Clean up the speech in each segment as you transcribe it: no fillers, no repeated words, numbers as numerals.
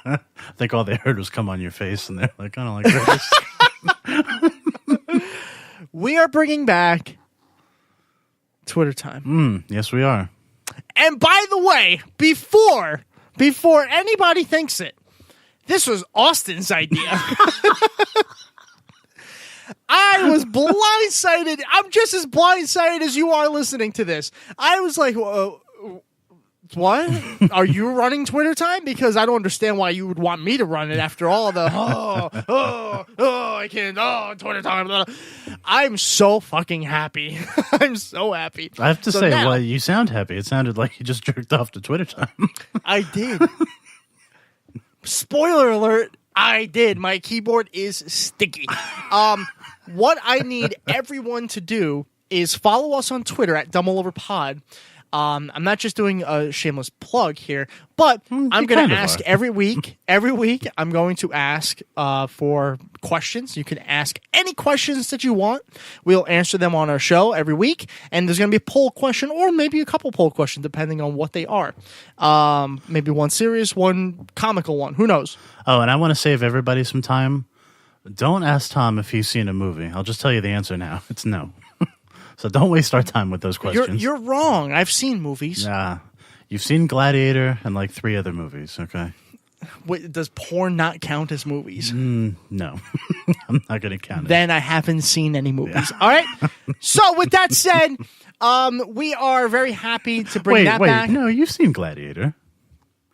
I think all they heard was "come on your face," and they're like, "I don't like this." We are bringing back Twitter time. Yes, we are. And by the way, before anybody thinks it, this was Austin's idea. I was blindsided. I'm just as blindsided as you are listening to this. I was like, what? Are you running Twitter time? Because I don't understand why you would want me to run it after all the, I can't, Twitter time. Blah. I'm so fucking happy. I'm so happy. I have to say, now, well, you sound happy. It sounded like you just jerked off to Twitter time. I did. Spoiler alert. I did. My keyboard is sticky. What I need everyone to do is follow us on Twitter at DumbleOverPod. I'm not just doing a shameless plug here, but I'm going to ask every week. Every week, I'm going to ask for questions. You can ask any questions that you want. We'll answer them on our show every week, and there's going to be a poll question or maybe a couple poll questions depending on what they are. Maybe one serious, one comical one. Who knows? Oh, and I want to save everybody some time. Don't ask Tom if he's seen a movie. I'll just tell you the answer now. It's no. So don't waste our time with those questions. You're wrong. I've seen movies. Yeah. You've seen Gladiator and like 3 other movies, okay? Wait, does porn not count as movies? No. I'm not going to count it. Then I haven't seen any movies. Yeah. All right? So with that said, we are very happy to bring that back. No, you've seen Gladiator.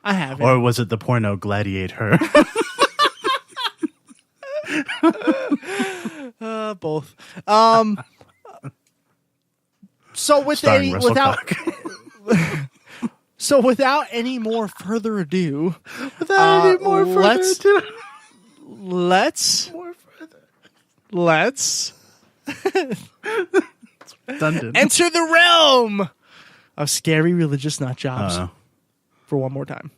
I haven't. Or was it the porno Gladiator? Both. So without any more further ado, let's enter the realm of scary religious nut jobs for one more time.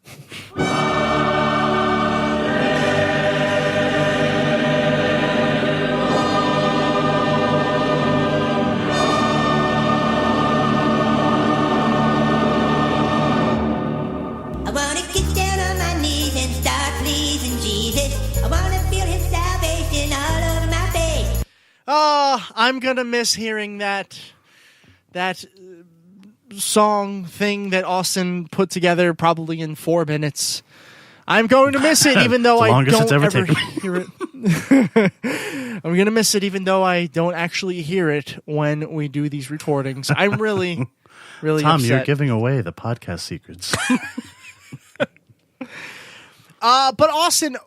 I'm gonna miss hearing that song thing that Austin put together probably in 4 minutes. I'm going to miss it even though I don't ever hear it. I'm gonna miss it even though I don't actually hear it when we do these recordings. I'm really Tom, upset. you're giving away the podcast secrets. But Austin,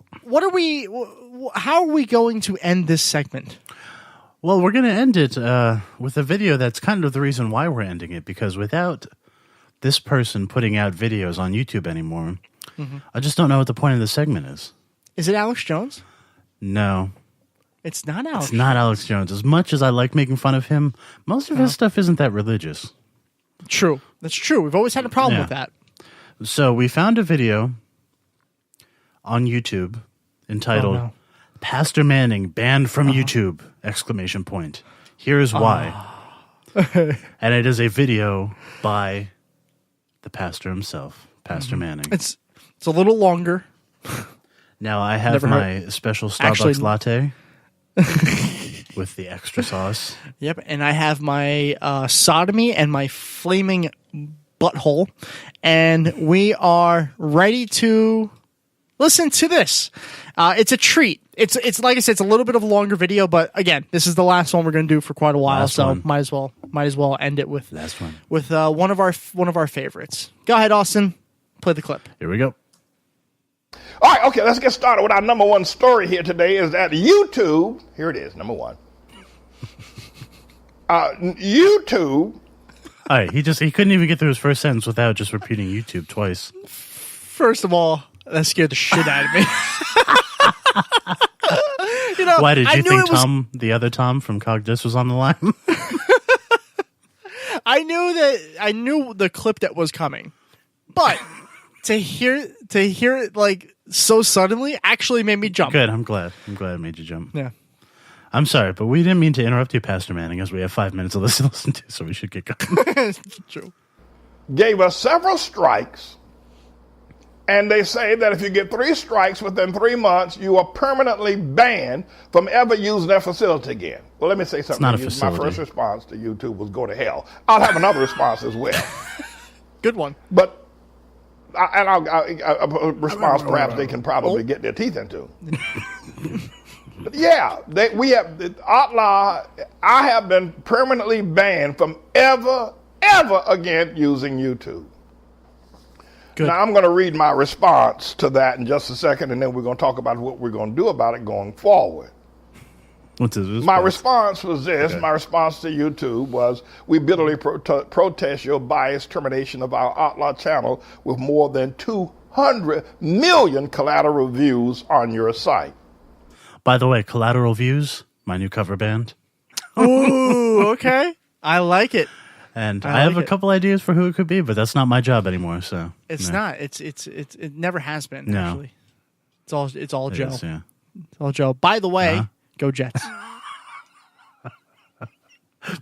how are we going to end this segment? Well, we're going to end it with a video that's kind of the reason why we're ending it, because without this person putting out videos on YouTube anymore, I just don't know what the point of the segment is. Is it Alex Jones? No. It's not Alex. It's not Alex Jones. As much as I like making fun of him, most of his stuff isn't that religious. True. That's true. We've always had a problem with that. So we found a video on YouTube entitled Pastor Manning banned from YouTube! ! Here is why. And it is a video by the pastor himself, Pastor Manning. It's a little longer. Now I have my special Starbucks latte with the extra sauce. Yep, and I have my sodomy and my flaming butthole, and we are ready to listen to this. It's a treat. It's like I said, it's a little bit of a longer video, but again, this is the last one we're going to do for quite a while, might as well end it with last one with one of our favorites. Go ahead, Austin. Play the clip. Here we go. All right, okay, let's get started with our number one story here today. Is that YouTube? Here it is, number one. YouTube. All right, he couldn't even get through his first sentence without just repeating YouTube twice. First of all, that scared the shit out of me. Why did you think the other Tom from Cogdis was on the line? I knew the clip that was coming, but to hear it like so suddenly actually made me jump. Good, I'm glad it made you jump. Yeah. I'm sorry, but we didn't mean to interrupt you, Pastor Manning, as we have 5 minutes of this to listen to, so we should get going. True. Gave us several strikes And they say that if you get 3 strikes within 3 months, you are permanently banned from ever using their facility again. Well, let me say something. It's not a My facility. first response to YouTube was go to hell. I'll have another response as well. Good one. But a response perhaps they can probably get their teeth into. But yeah, I have been permanently banned from ever again using YouTube. Good. Now, I'm going to read my response to that in just a second, and then we're going to talk about what we're going to do about it going forward. What's his response? My response was this. Okay. My response to YouTube was, we bitterly protest your biased termination of our Outlaw channel with more than 200 million collateral views on your site. By the way, Collateral Views, my new cover band. Ooh, okay. I like it. And I I have like a it. couple ideas for who it could be, but that's not my job anymore. So It's no. not. It never has been, No. actually. It's all It Joe. is, yeah. It's all Joe. By the way, go Jets.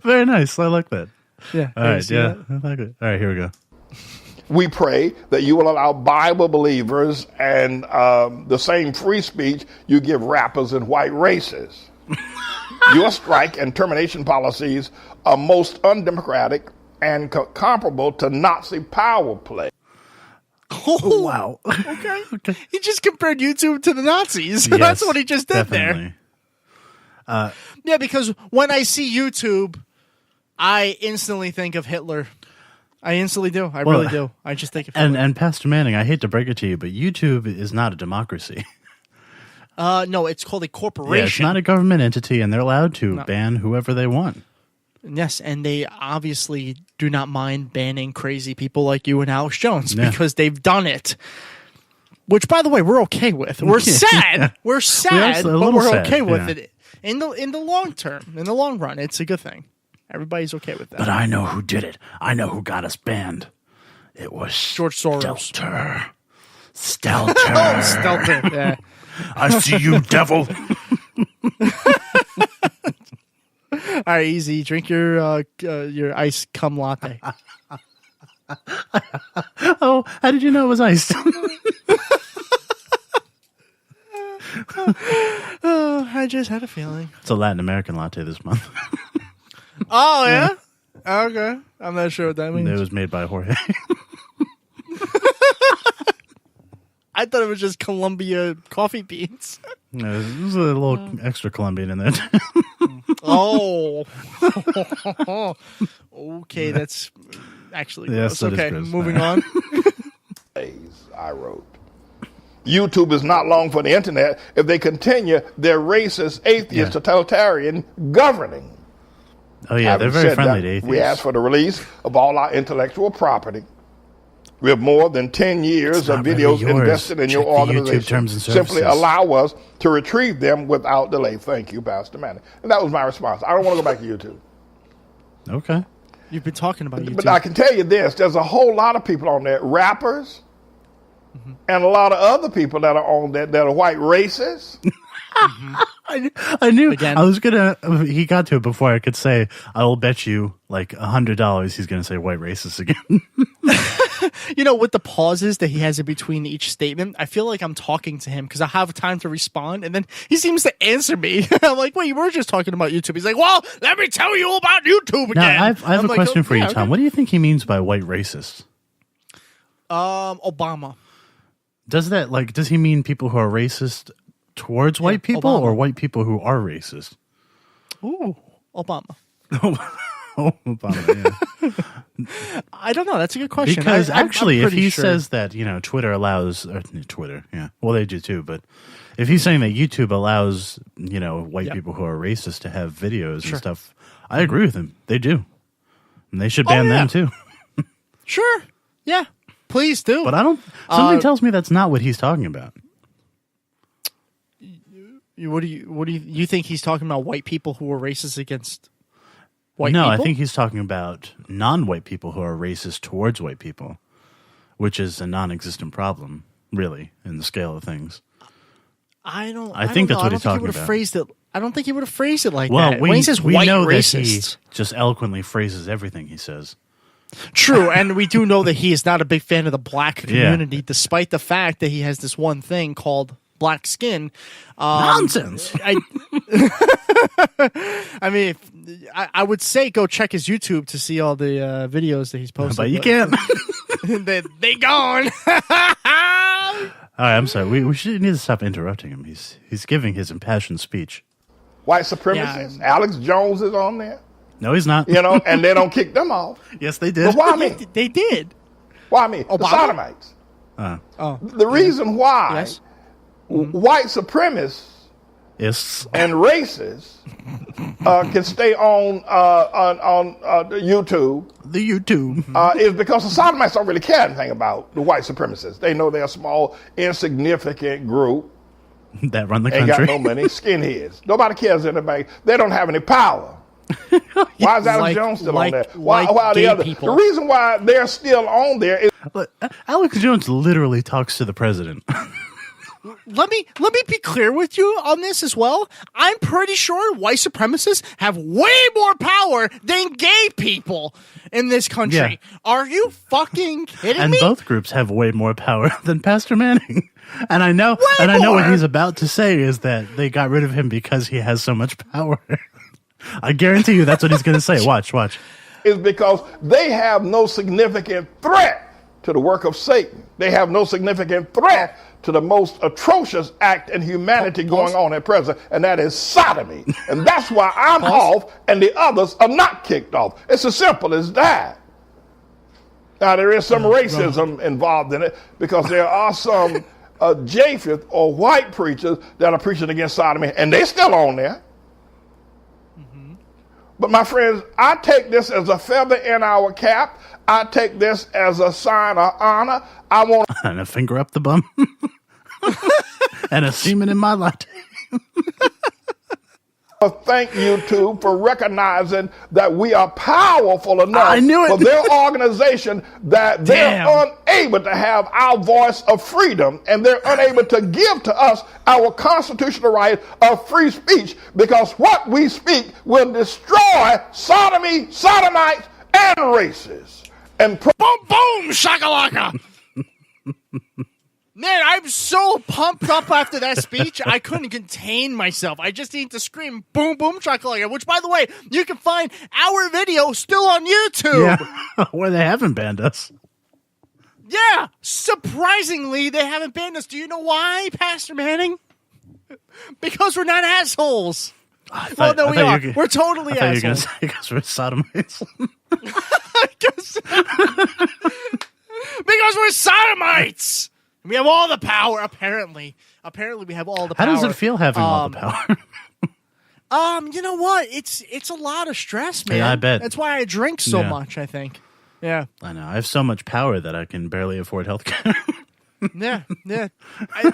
Very nice. I like that. Yeah. All right, yeah. I like it. All right, here we go. We pray that you will allow Bible believers and the same free speech you give rappers and white races. Your strike and termination policies are most undemocratic and comparable to Nazi power play. Oh, Wow. okay. He just compared YouTube to the Nazis. That's Yes, what he just did there. definitely. Yeah, because when I see YouTube, I instantly think of Hitler. I instantly do. I really do. I just think of Hitler. And Pastor Manning, I hate to break it to you, but YouTube is not a democracy. No, it's called a corporation. Yeah, it's not a government entity, and they're allowed to ban whoever they want. Yes, and they obviously do not mind banning crazy people like you and Alex Jones Yeah. because they've done it. Which, by the way, we're okay with. We're sad. We're sad, a but little we're sad, okay with yeah. it. In the long term, in the long run, it's a good thing. Everybody's okay with that. But I know who did it. I know who got us banned. It was George Soros. Stelter. Stelter. Yeah. I see you, devil. All right, easy. Drink your iced cum latte. Oh, how did you know it was iced? Oh, I just had a feeling. It's a Latin American latte this month. Oh, yeah? Okay. I'm not sure what that means. It was made by Jorge. I thought it was just Colombia coffee beans. There's a little extra Colombian in there. Oh. Okay, that's actually Yes, gross. that is Okay, gross. moving on. I wrote. YouTube is not long for the internet if they continue their racist, atheist, totalitarian governing. Oh, yeah, they're Having very said friendly that, to atheists. we ask for the release of all our intellectual property. We have more than 10 years It's of not really videos yours. invested in your Check the YouTube organization. terms and Simply services. allow us to retrieve them without delay. Thank you, Pastor Manning. And that was my response. I don't want to go back to YouTube. Okay. You've been talking about YouTube. But I can tell you this, there's a whole lot of people on there, rappers, and a lot of other people that are on there that are white racists. I knew. Again. I was gonna. He got to it before I could say. I will bet you like $100 he's gonna say white racist again. You know, with the pauses that he has in between each statement, I feel like I'm talking to him because I have time to respond, and then he seems to answer me. I'm like, wait, you were just talking about YouTube. He's like, well, let me tell you about YouTube again. Now I have I'm a like, question oh, for you, yeah, Tom. okay. What do you think he means by white racist? Obama. Does he mean people who are racist towards white people, Obama. or white people who are racist? Ooh, Obama. Oh, Obama, yeah. I don't know. That's a good question. Because I'm actually, if pretty he sure. says that, Twitter allows Twitter, yeah, well, they do too. But if he's saying that YouTube allows, white Yep. people who are racist to have videos and stuff, I agree with him. They do, and they should ban yeah. them too. Sure, yeah, please do. But I don't. Something tells me that's not what he's talking about. What do you think he's talking about? White people who are racist against white No, people? I think he's talking about non-white people who are racist towards white people, which is a non-existent problem, really, in the scale of things. I think that's what he's talking he would have about. phrased it. I don't think he would have phrased it like Well, that. we When he says we white know racists, that he just eloquently phrases everything he says. True, and we do know that he is not a big fan of the black community, despite the fact that he has this one thing called black skin. Nonsense. I mean, I would say go check his YouTube to see all the videos that he's posted. But you can't. they gone. All right, I'm sorry. We should need to stop interrupting him. He's giving his impassioned speech. White supremacists. Yeah. Alex Jones is on there. No, he's not. And they don't kick them off. Yes, they did. But why me? They did. Why me? The sodomites. The reason why white supremacists and racists can stay on YouTube. The YouTube. Is because the sodomites don't really care anything about the white supremacists. They know they're a small, insignificant group that run the country. Ain't got no money, skinheads. Nobody cares anything. They don't have any power. Why is Alex Jones still on there? Why are the other? The reason why they're still on there is Alex Jones literally talks to the president. Let me be clear with you on this as well. I'm pretty sure white supremacists have way more power than gay people in this country. Yeah. Are you fucking kidding me? And both groups have way more power than Pastor Manning. And I know what he's about to say is that they got rid of him because he has so much power. I guarantee you that's what he's going to say. Watch. Is because they have no significant threat to the work of Satan. They have no significant threat to the most atrocious act in humanity going on at present, and that is sodomy. And that's why I'm off and the others are not kicked off. It's as simple as that. Now, there is some racism involved in it because there are some Japheth or white preachers that are preaching against sodomy, and they're still on there. But my friends, I take this as a feather in our cap. I take this as a sign of honor. I want and a finger up the bum and a semen in my latte. Thank YouTube for recognizing that we are powerful enough for their organization that they're unable to have our voice of freedom, and they're unable to give to us our constitutional right of free speech, because what we speak will destroy sodomy, sodomites, and racists. And boom, boom, shakalaka. Man, I'm so pumped up after that speech, I couldn't contain myself. I just need to scream, boom, boom, shakalaka, which, by the way, you can find our video still on YouTube. Yeah, where they haven't banned us. Yeah, surprisingly, they haven't banned us. Do you know why, Pastor Manning? Because we're not assholes. Well, no, we are. We're totally assholes. Because we're sodomites. Because we're sodomites. We have all the power, apparently. Apparently, we have all the power. How does it feel having all the power? You know what? It's a lot of stress, man. Yeah, I bet. That's why I drink so much, I think. Yeah. I know. I have so much power that I can barely afford healthcare. Yeah. I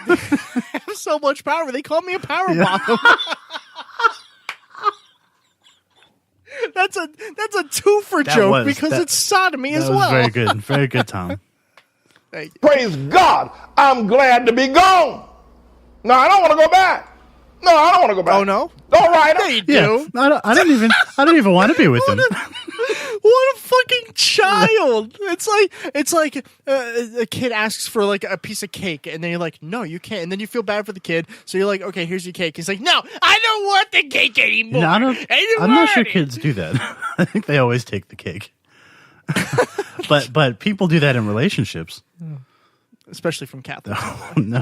have so much power. They call me a power bottom. That's a twofer joke because it's sodomy as well. Very good. Very good, Tom. Praise God. I'm glad to be gone. No, I don't want to go back. No, I don't want to go back. Oh, no? Don't write him. Yeah, you do. Yeah, I don't even want to be with him. What a fucking child. It's like a kid asks for like a piece of cake, and then you're like, no, you can't. And then you feel bad for the kid. So you're like, okay, here's your cake. He's like, no, I don't want the cake anymore. No, I'm not sure kids do that. I think they always take the cake. But people do that in relationships. Especially from Catholics. No.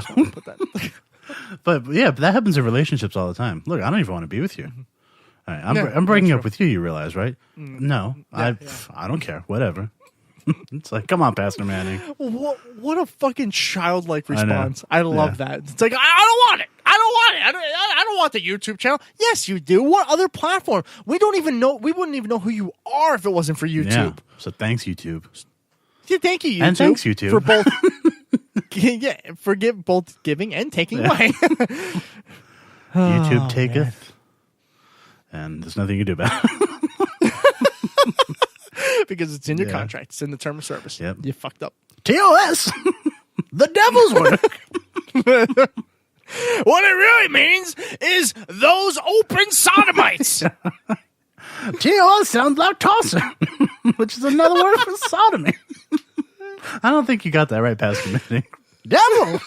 But yeah, that happens in relationships all the time. Look, I don't even want to be with you. All right, I'm breaking up with you. You realize, right? No, I don't care. Whatever. It's like, come on, Pastor Manning. What a fucking childlike response. I love that. It's like, I don't want it. I don't want the YouTube channel. Yes, you do. What other platform? We don't even know. We wouldn't even know who you are if it wasn't for YouTube. Yeah. So thanks, YouTube. Yeah, thank you, YouTube. And thanks, YouTube. For both. For both giving and taking away. YouTube taketh. And there's nothing you can do about it. Because it's in your contract. It's in the term of service. Yep. You fucked up. TOS! The devil's work! What it really means is those open sodomites. TOS sounds like tossing. which is another word for sodomy. I don't think you got that right, Pastor Manning. Devil.